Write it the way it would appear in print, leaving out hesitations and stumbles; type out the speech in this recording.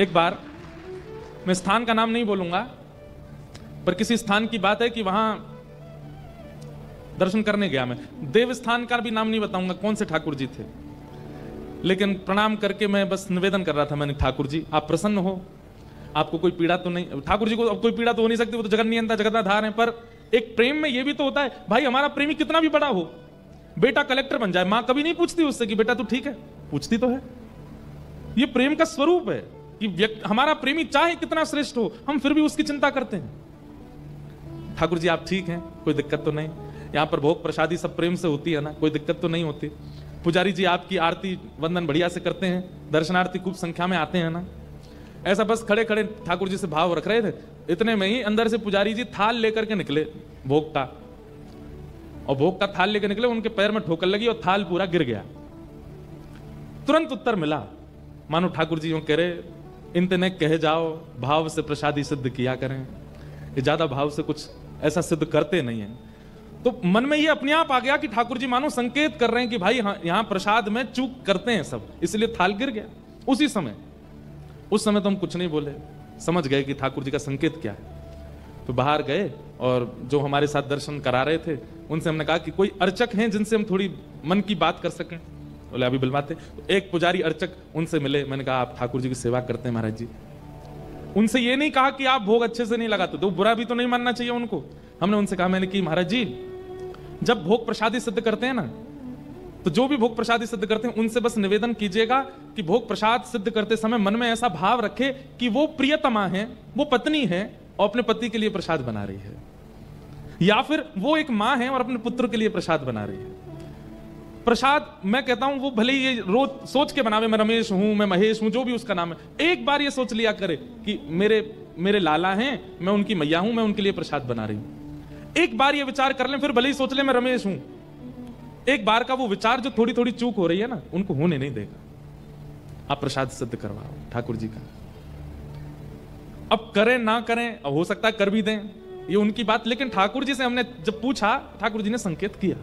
एक बार, मैं स्थान का नाम नहीं बोलूंगा, पर किसी स्थान की बात है कि वहां दर्शन करने गया मैं। देव स्थान का भी नाम नहीं बताऊंगा कौन से ठाकुर जी थे, लेकिन प्रणाम करके मैं बस निवेदन कर रहा था, मैंने ठाकुर जी आप प्रसन्न हो, आपको कोई पीड़ा तो नहीं। ठाकुर जी को अब कोई पीड़ा तो हो नहीं सकती, वो तो जगत नियंता जगताधार है, पर एक प्रेम में ये भी तो होता है भाई, हमारा प्रेमी कितना भी बड़ा हो, बेटा कलेक्टर बन जाए, मां कभी नहीं पूछती उससे कि बेटा तू ठीक है, पूछती तो है। ये प्रेम का स्वरूप है कि हमारा प्रेमी चाहे कितना श्रेष्ठ हो, हम फिर भी उसकी चिंता करते हैं। ठाकुर जी आप ठीक हैं, कोई दिक्कत तो नहीं, यहाँ पर भोग प्रसादी सब प्रेम से होती है ना, कोई दिक्कत तो नहीं होती। पुजारी जी आपकी आरती वंदन बढ़िया से करते हैं, दर्शनार्थी खूब संख्या में आते हैं ना। ऐसा बस खड़े खड़े ठाकुर जी से भाव रख रहे थे, इतने में ही अंदर से पुजारी जी थाल लेकर के निकले भोग का, और भोग का थाल लेकर निकले, उनके पैर में ठोकर लगी और थाल पूरा गिर गया। तुरंत उत्तर मिला, मानो ठाकुर जी यूं कह रहे, इनतने कहे जाओ भाव से प्रसादी सिद्ध किया करें। ये ज्यादा भाव से कुछ ऐसा सिद्ध करते नहीं है। तो मन में ये अपने आप आ गया कि ठाकुर जी मानो संकेत कर रहे हैं कि भाई यहां प्रसाद में चूक करते हैं सब, इसलिए थाल गिर गया। उसी समय, उस समय तो हम कुछ नहीं बोले, समझ गए कि ठाकुर जी का संकेत क्या है। तो बाहर गए और जो हमारे साथ दर्शन करा रहे थे उनसे हमने कहा कि कोई अर्चक हैं जिनसे हम थोड़ी मन की बात कर सकें। बोले अभी बुलवाते। तो एक पुजारी अर्चक उनसे मिले, मैंने कहा आप ठाकुर जी की सेवा करते हैं महाराज जी। उनसे ये नहीं कहा कि आप भोग अच्छे से नहीं लगाते, तो बुरा भी तो नहीं मानना चाहिए उनको। हमने उनसे कहा, मैंने कि महाराज जी जब भोग प्रसादी सिद्ध करते हैं ना, तो जो भी भोग प्रसादी सिद्ध करते हैं उनसे बस निवेदन कीजिएगा कि भोग प्रसाद सिद्ध करते समय मन में ऐसा भाव रखे कि वो प्रियतमा है, वो पत्नी है और अपने पति के लिए प्रसाद बना रही है, या फिर वो एक मां है और अपने पुत्र के लिए प्रसाद बना रही है। प्रसाद मैं कहता हूं वो भले ही ये रोज सोच के बनावे, मैं रमेश हूं, मैं महेश हूं, जो भी उसका नाम है, एक बार ये सोच लिया करे कि मेरे लाला हैं, मैं उनकी मैया हूं, मैं उनके लिए प्रसाद बना रही हूं। एक बार ये विचार कर लें, फिर भले ही सोच ले मैं रमेश हूं, एक बार का वो विचार जो थोड़ी थोड़ी चूक हो रही है ना, उनको होने नहीं देगा। आप प्रसाद सिद्ध करवाओ ठाकुर जी का। अब करें ना करें, अब हो सकता है कर भी दें, ये उनकी बात, लेकिन ठाकुर जी से हमने जब पूछा, ठाकुर जी ने संकेत किया।